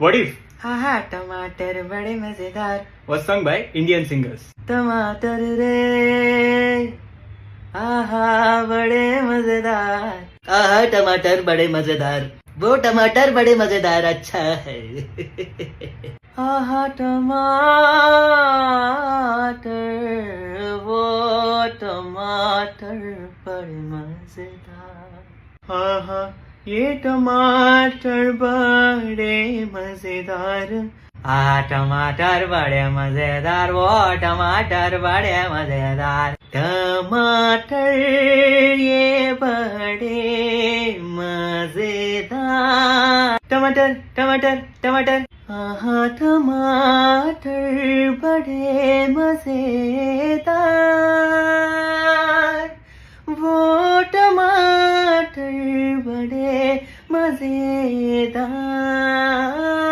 What if हाँ हाँ टमाटर बड़े मजेदार, was sung by Indian singers? टमाटर रे आहा बड़े मजेदार, आहा टमाटर बड़े मजेदार, वो टमाटर बड़े मजेदार अच्छा है। आहा टमाटर वो टमाटर बड़े मजेदार, आहा ये टमाटर बड़े मजेदार, आ टमाटर बड़े मजेदार, वो टमाटर बड़े मजेदार, टमाटर ये बड़े मजेदार, टमाटर टमाटर टमाटर, हाँ टमाटर बड़े मजेदार, वो टमाटर बड़े मजेदार।